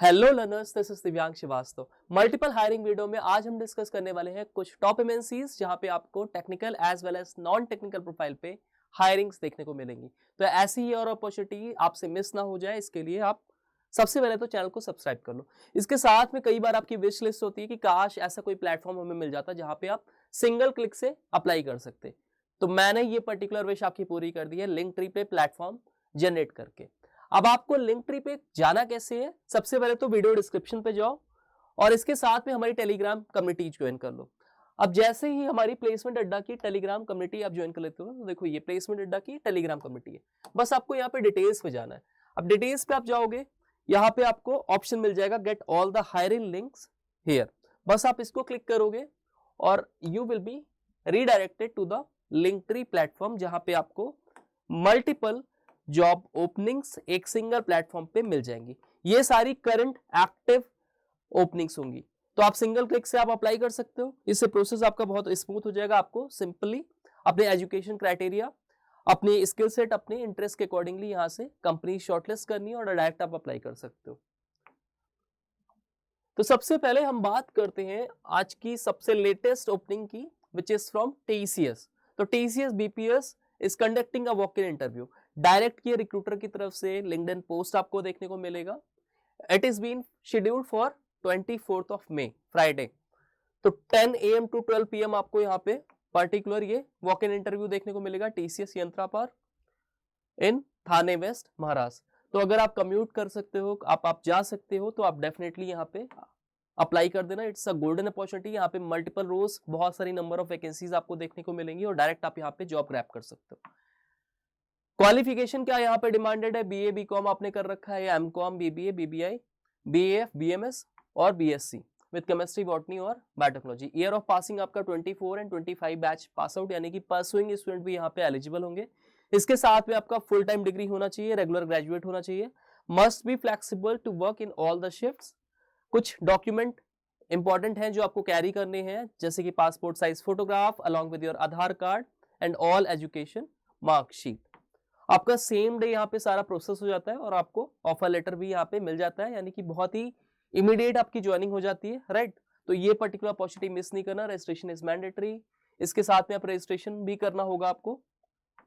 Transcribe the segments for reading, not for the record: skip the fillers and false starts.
Hello learners, this is दिव्यांग Srivastava. Multiple hiring video में आज हम डिस्कस करने वाले हैं कुछ टॉप एमएनसीज जहां पे आपको technical as well as non technical profile पे हायरिंग्स देखने को मिलेंगी। तो ऐसी ही और अपॉर्चुनिटी आपसे मिस ना हो जाए, इसके लिए आप सबसे पहले तो चैनल को सब्सक्राइब कर लो। इसके साथ में कई बार आपकी विश लिस्ट होती है कि काश ऐसा कोई प्लेटफॉर्म हमें मिल जाता जहां पे आप सिंगल क्लिक से अप्लाई कर सकते। तो मैंने ये पर्टिकुलर विश आपकी पूरी कर दी है लिंक ट्री पे प्लेटफॉर्म जनरेट करके। अब आपको लिंक ट्री पे जाना कैसे है? सबसे पहले तो वीडियो डिस्क्रिप्शन पे जाओ और इसके साथ में हमारी टेलीग्राम कम्युनिटी ज्वाइन कर लो। अब जैसे ही हमारी प्लेसमेंट अड्डा की टेलीग्राम कम्युनिटी आप ज्वाइन कर लेते हो, तो देखो ये प्लेसमेंट अड्डा की टेलीग्राम कम्युनिटी है। बस आपको यहाँ पे डिटेल्स पे जाना है। अब डिटेल्स पे आप जाओगे, यहाँ पे आपको ऑप्शन मिल जाएगा get all the hiring links here. बस आप इसको क्लिक करोगे और you will be redirected to the link tree platform, जहां पे आपको मल्टीपल जॉब ओपनिंग्स एक सिंगल प्लेटफॉर्म पे मिल जाएंगी। ये सारी करंट एक्टिव ओपनिंग्स होंगी, तो आप सिंगल क्लिक से आप अप्लाई कर सकते हो। इससे प्रोसेस आपका बहुत स्मूथ हो जाएगा। आपको सिंपली अपने एजुकेशन क्राइटेरिया, अपनी स्किल सेट, अपने इंटरेस्ट के अकॉर्डिंगली यहाँ से कंपनी शॉर्टलिस्ट करनी है और डायरेक्ट आप अप्लाई कर सकते हो। तो सबसे पहले हम बात करते हैं आज की सबसे लेटेस्ट ओपनिंग की, विच इज फ्रॉम टीसीएस। तो TCS BPS is conducting a walk in interview. Direct ये रिक्रूटर की तरफ से लिंक्डइन पोस्ट आपको देखने को मिलेगा। It is been scheduled for 24th of May, Friday. तो 10 AM टू 12 PM आपको यहाँ पे पर्टिकुलर ये वॉक इन इंटरव्यू देखने को मिलेगा टीसीएस यंत्रा पर इन थाने वेस्ट, महाराष्ट्र। तो अगर आप कम्यूट कर सकते हो, आप जा सकते हो, तो आप डेफिनेटली यहाँ पे अप्लाई कर देना। It's a golden opportunity. यहाँ पे मल्टीपल रोज, बहुत सारी नंबर ऑफ वैकेंसीज आपको देखने को मिलेंगी और डायरेक्ट आप यहाँ पे जॉब ग्रैब कर सकते हो। क्वालिफिकेशन क्या यहाँ पे डिमांडेड है? बीए बीकॉम आपने कर रखा है या MCom, BBA, BBI, BAF, BMS और बीएससी विद केमिस्ट्री, बॉटनी और बायोटेक्नोलॉजी। ईयर ऑफ पासिंग आपका 24 एंड 25 बैच पास आउट, यानी कि परसुइंग स्टूडेंट भी यहाँ पे एलिजिबल होंगे। इसके साथ में आपका फुल टाइम डिग्री होना चाहिए, रेगुलर ग्रेजुएट होना चाहिए। Must be flexible to work in all the shifts. कुछ डॉक्यूमेंट इंपॉर्टेंट हैं जो आपको कैरी करने हैं, जैसे कि passport size photograph along with your Aadhaar card and all education marksheet. आपका सेम डे यहाँ पे सारा प्रोसेस हो जाता है और आपको ऑफर लेटर भी यहाँ पे मिल जाता है, यानी कि बहुत ही इमीडिएट आपकी ज्वाइनिंग हो जाती है, राइट। तो ये पर्टिकुलर अपॉर्चुनिटी मिस नहीं करना। Registration is mandatory. इसके साथ में आप रजिस्ट्रेशन भी करना होगा आपको,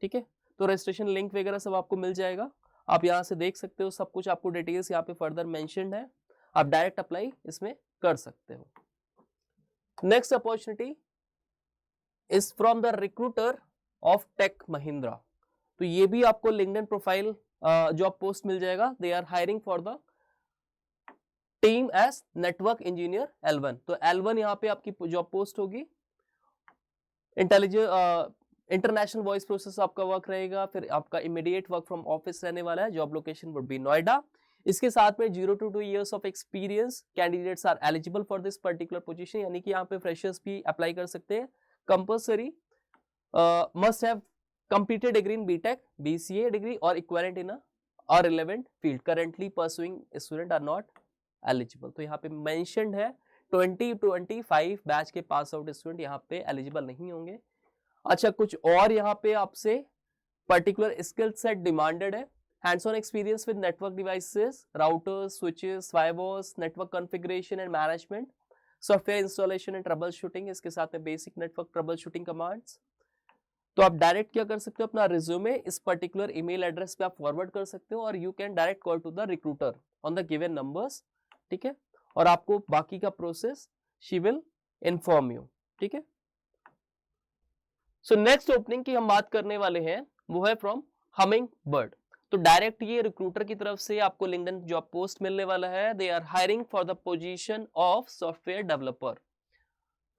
ठीक है। तो रजिस्ट्रेशन लिंक वगैरह सब आपको मिल जाएगा। आप यहाँ से देख सकते हो, सब कुछ आपको डिटेल्स यहाँ पे फर्दर मेंशन्ड है। आप डायरेक्ट अप्लाई इसमें कर सकते हो। Next opportunity is from the recruiter of tech Mahindra. तो ये भी आपको लिंक्डइन प्रोफाइल जॉब पोस्ट मिल जाएगा। They are hiring for the team as network engineer L1। तो L1 यहाँ पे आपकी जॉब पोस्ट होगी। इंटरनेशनल वॉइस प्रोसेस आपका वर्क रहेगा। फिर आपका इमीडिएट वर्क फ्रॉम ऑफिस रहने वाला है। Job location would be Noida. इसके साथ में 0 to 2 years of experience candidates are eligible for this particular position, यानी कि यहाँ पे फ्रेशर्स भी अप्लाई कर सकते हैं। Compulsory must have completed degree in BTech, BCA degree or equivalent in a relevant field. Currently pursuing student are not eligible. तो यहाँ पे mentioned है 2025 बैच के पास आउट स्टूडेंट यहाँ पे एलिजिबल नहीं होंगे। अच्छा, कुछ और यहाँ पे आपसे पर्टिकुलर स्किल सेट डिमांडेड है। Hands on experience with network devices, routers, switches, firewalls, network configuration and management, software installation and trouble shooting. इसके साथ में basic network trouble shooting commands. तो आप डायरेक्ट क्या कर सकते हो, अपना रिज्यूमे इस पर्टिकुलर ईमेल एड्रेस पे आप फॉरवर्ड कर सकते हो और you can direct call to the recruiter on the given numbers, ठीक है। और आपको बाकी का process she will inform you, ठीक है। सो नेक्स्ट ओपनिंग की हम बात करने वाले हैं, वो है फ्रॉम हमिंग बर्ड। तो डायरेक्ट ये रिक्रूटर की तरफ से आपको लिंक्डइन जॉब पोस्ट मिलने वाला है। They are hiring for the position of software developer,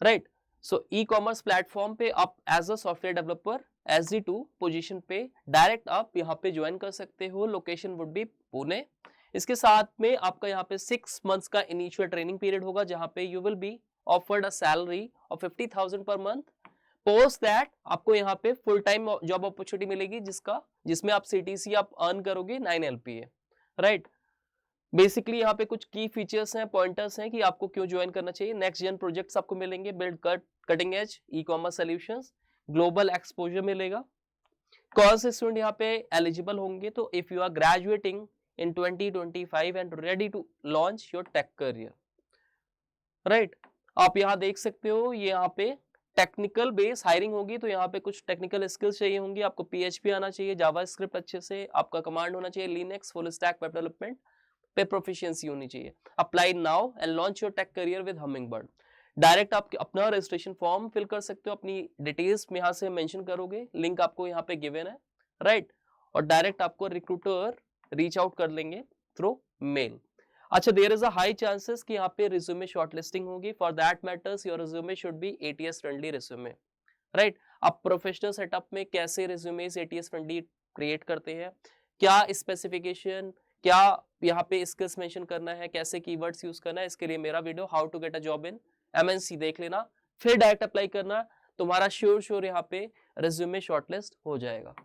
right. So e commerce platform पे आप as a software developer SG2 position पे डायरेक्ट आप यहाँ पे ज्वाइन कर सकते हो। Location would be Pune. इसके साथ में आपका यहाँ पे 6 months का इनिशियल ट्रेनिंग पीरियड होगा, जहाँ पे you will be offered a salary of 50,000 per month. Post that आपको यहाँ पे फुल टाइम जॉब अपॉर्चुनिटी मिलेगी, जिसमें आप CTC आप अर्न करोगे 9 LPA, राइट। बेसिकली यहाँ पे कुछ की फीचर्स हैं, पॉइंटर्स हैं कि आपको क्यों ज्वाइन करना चाहिए। नेक्स्ट जेन प्रोजेक्ट्स आपको मिलेंगे, build cutting edge e commerce solutions, global exposure मिलेगा। कौन से स्टूडेंट यहाँ पे एलिजिबल होंगे? तो if you are graduating in 2025 and ready to launch your tech career. Right आप यहाँ देख सकते हो, ये यहाँ पे टेक्निकल बेस हायरिंग होगी, तो यहाँ पे कुछ टेक्निकल स्किल्स चाहिए होंगी। आपको PHP आना चाहिए, जावास्क्रिप्ट अच्छे से, आपका कमांड होना चाहिए, Linux, full stack web development पे प्रोफिशिएंसी होनी चाहिए। Apply now and launch your tech career with Hummingbird. Direct आप अपना रजिस्ट्रेशन फॉर्म फिल कर सकते हो, अपनी डिटेल्स में यहाँ से मेंशन करोगे, लिंक आपको यहाँ पे गिवन है, राइट। और डायरेक्ट आपको रिक्रूटर रीच आउट कर लेंगे थ्रू मेल। अच्छा, there is a high chances कि यहाँ पे रिज्यूमे शॉर्टलिस्टिंग होगी। For that matters your resume should be ATS friendly resume, right. आप प्रोफेशनल सेटअप में कैसे रिज्यूमे ATS फ्रेंडली क्रिएट करते हैं, क्या स्पेसिफिकेशन, क्या यहाँ पे स्किल्स मेंशन करना है, कैसे कीवर्ड्स यूज करना है, इसके लिए मेरा video how to get a job in MNC देख लेना, फिर डायरेक्ट अप्लाई करना, तुम्हारा श्योर यहाँ पे रिज्यूमे शॉर्टलिस्ट हो जाएगा।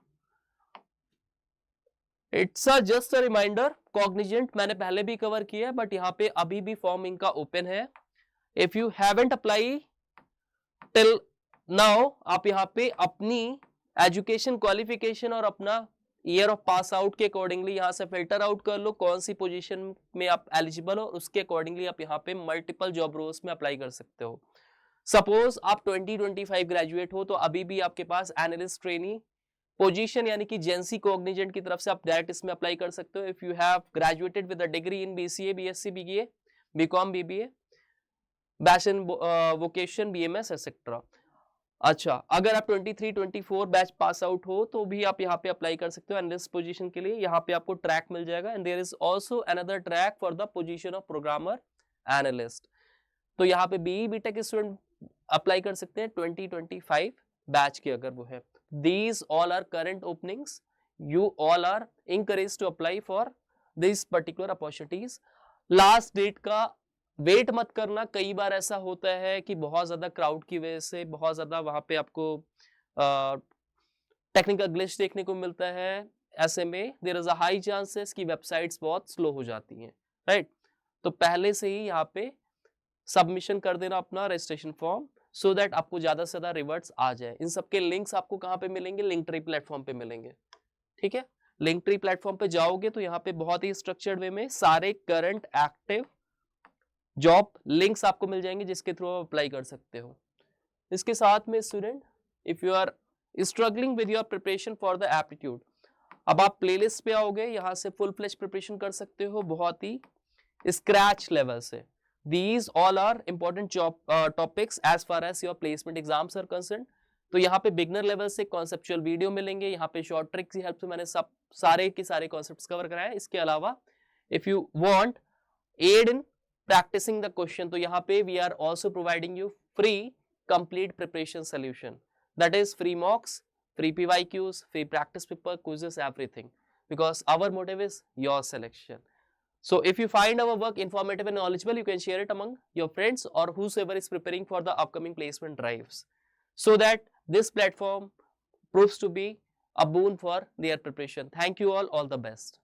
It's a just a reminder, Cognizant मैंने पहले भी कवर किया है, बट यहाँ पे अभी भी फॉर्म इनका ओपन है। If you haven't apply till now, आप यहाँ पे अपनी एजुकेशन क्वालिफिकेशन और अपना ईयर ऑफ पास आउट के अकॉर्डिंगली यहाँ से फिल्टर आउट कर लो कौन सी पोजीशन में आप एलिजिबल हो, उसके अकॉर्डिंगली आप यहाँ पे मल्टीपल जॉब रोल्स में अप्लाई कर सकते हो। सपोज आप 2025 ग्रेजुएट हो, तो अभी भी आपके पास एनालिस्ट ट्रेनी पोजीशन यानी कि जेंसी कॉग्निजेंट की तरफ से आप डायरेक्ट इसमें अप्लाई कर सकते हो। If you have graduated with a degree in BCA, BSc, BA, BCom, BBA, batch in vocation, BMS etcetera. अच्छा, अगर आप 23-24 बैच पास आउट हो तो भी आप यहाँ पे अप्लाई कर सकते हो एनालिस्ट पोजीशन के लिए। यहाँ पे आपको ट्रैक मिल जाएगा and there is also another track for the position of programmer analyst. तो यहाँ पे BE BTech स्टूडेंट अप्लाई कर सकते हैं 2025 बैच के अगर वो है। These all are current openings. You all are encouraged to apply for these particular opportunities. Last date का वेट मत करना, कई बार ऐसा होता है कि बहुत ज्यादा क्राउड की वजह से बहुत ज्यादा वहां पे आपको टेक्निकल ग्लिच देखने को मिलता है। ऐसे में there is a high chances कि वेबसाइट्स बहुत स्लो हो जाती हैं, राइट। तो पहले से ही यहाँ पे सबमिशन कर देना अपना रजिस्ट्रेशन फॉर्म, सो दैट आपको ज्यादा से ज्यादा रिवर्ट्स आ जाए। इन सबके लिंक्स आपको कहाँ पे मिलेंगे, लिंकट्री प्लेटफॉर्म पे मिलेंगे, ठीक है। लिंकट्री प्लेटफॉर्म पे जाओगे तो यहाँ पे बहुत ही स्ट्रक्चर्ड वे में सारे करंट एक्टिव जॉब लिंक्स आपको मिल जाएंगे जिसके थ्रू आप अप्लाई कर सकते हो। इसके साथ में student, if you are struggling with your preparation for the aptitude, अब आप प्लेलिस्ट पे आओगे, यहाँ से फुल फ्लेज प्रिपरेशन कर सकते हो बहुत ही स्क्रैच लेवल से। These all are important job topics as far as your placement exams are concerned. तो यहाँ पे बिगनर लेवल से कॉन्सेप्चुअल वीडियो मिलेंगे, यहाँ पे शॉर्ट ट्रिक्स की हेल्प से मैंने सब सारे के सारे कॉन्सेप्ट्स कवर कराए। इसके अलावा if you want aid in practicing the question, तो यहाँ पे we are also providing you free complete preparation solution, that is free mocks, free PYQs, free practice paper, quizzes, everything, because our motive is your selection. So if you find our work informative and knowledgeable, you can share it among your friends or whosoever is preparing for the upcoming placement drives, so that this platform proves to be a boon for their preparation. Thank you all the best.